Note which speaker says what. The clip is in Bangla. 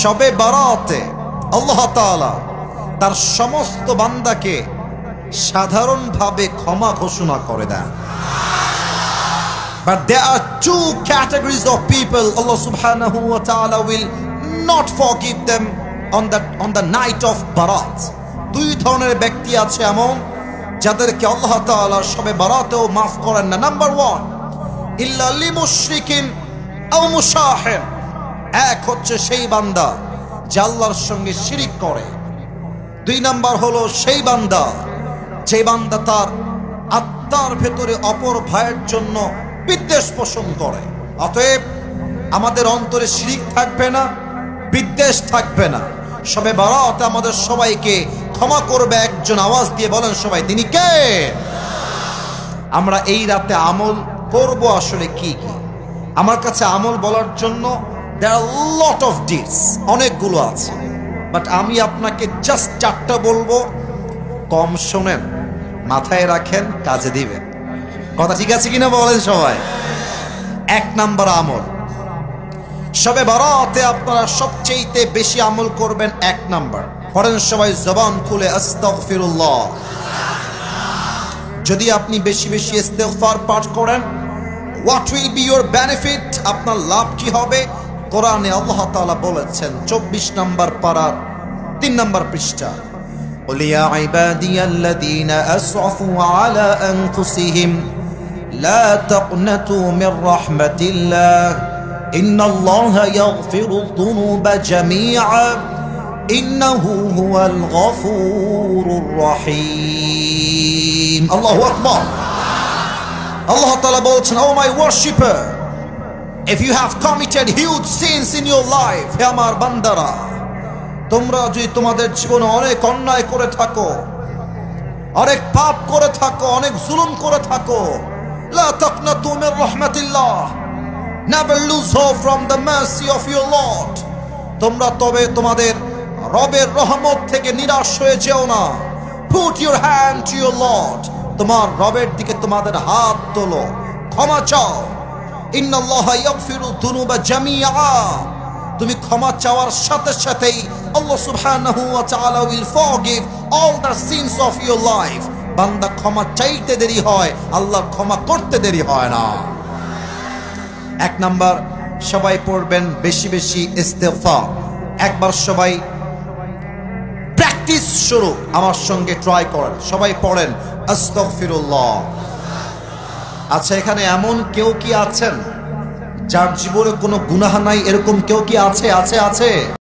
Speaker 1: শবে বারাতে আল্লাহ তাআলা তার সমস্ত বান্দাকে সাধারণভাবে ক্ষমা ঘোষণা করে দেন। But there are two categories of people Allah subhanahu wa ta'ala will not forgive them on the night of Barat. দুই ধরনের ব্যক্তি আছে এমন যাদেরকে আল্লাহ তাআলা শবে বারাতেও মাফ করেন না। নাম্বার 1, ইল্লা লিমুশরিকিন আও মুশাহিন। এক হচ্ছে সেই বান্দা যে আল্লাহর সঙ্গে শিরিক করে। 2 নাম্বার হলো সেই বান্দা যে বান্দা তার আত্মার ভেতরে অপর ভাইয়ের জন্য বিদ্বেষ পোষণ করে। অতএব আমাদের অন্তরে শিরিক থাকবে না, বিদ্বেষ থাকবে না। শবে বারাতে আমাদের সবাইকে ক্ষমা করবে একজন। আওয়াজ দিয়ে বলেন সবাই, তিনি কে? আমরা এই রাতে আমল করব আসলে কি কি? আমার কাছে আমল বলার জন্য there are a lot of deeds, অনেকগুলো আছে, বাট আমি আপনাকে জাস্ট 4টা বলবো। কম শোনেন, মাথায় রাখেন, কাজে দিবেন। কথা ঠিক আছে কিনা বলেন সবাই। 1 নাম্বার আমল, শবে বারাতে আপনারা সবচেয়ে বেশি আমল করবেন। 1 নাম্বার পড়েন সবাই জবান খুলে, আস্তাগফিরুল্লাহ। যদি আপনি বেশি বেশি ইস্তেগফার পাঠ করেন, what will be your benefit? আপনার লাভ কি হবে? কোরআনে আল্লাহ তাআলা বলেছেন 24 নম্বর পারার 3 নম্বর পৃষ্ঠা, قل يا عبادي الذين أسرفوا على أنفسهم لا تقنطوا من رحمة الله إن الله يغفر الذنوب جميعا إنه هو الغفور الرحيم. الله أكبر. Allah Ta'ala বলছেন, oh my worshipper, if you have committed huge sins in your life, হে আমার বান্দারা, তোমরা যদি তোমাদের জীবনে অনেক অন্যায় করে থাকো, অনেক পাপ করে থাকো, অনেক জুলুম করে থাকো, লা তাকনাতু Mir রাহমাতিল্লাহ, never lose hope from the mercy of your Lord. তোমরা তবে তোমাদের রবের রহমত থেকে নিরাশ হয়ে যেও না। Put your hand to your Lord, তোমার রবের দিকে তোমাদের হাত তোলো, ক্ষমা চাও। ইন্নাল্লাহা ইয়াগফিরু যুনুবা জামিআ, তুমি ক্ষমা চাওয়ার সাথে সাথেই আল্লাহ সুবহানাহু ওয়া তাআলা will forgive all the sins of your life. বান্দা ক্ষমা চাইতে দেরি হয়, আল্লাহ ক্ষমা করতে দেরি হয় না। 1 নাম্বার, সবাই পড়বেন বেশি বেশি ইস্তেগফার। একবার সবাই প্র্যাকটিস শুরু, আমার সঙ্গে ট্রাই করেন। সবাই পড়েন আস্তাগফিরুল্লাহ। আচ্ছা, এখানে এমন কেউ কি আছেন যার জীবনে কোনো গুনাহ নাই? এরকম কেউ কি আছে?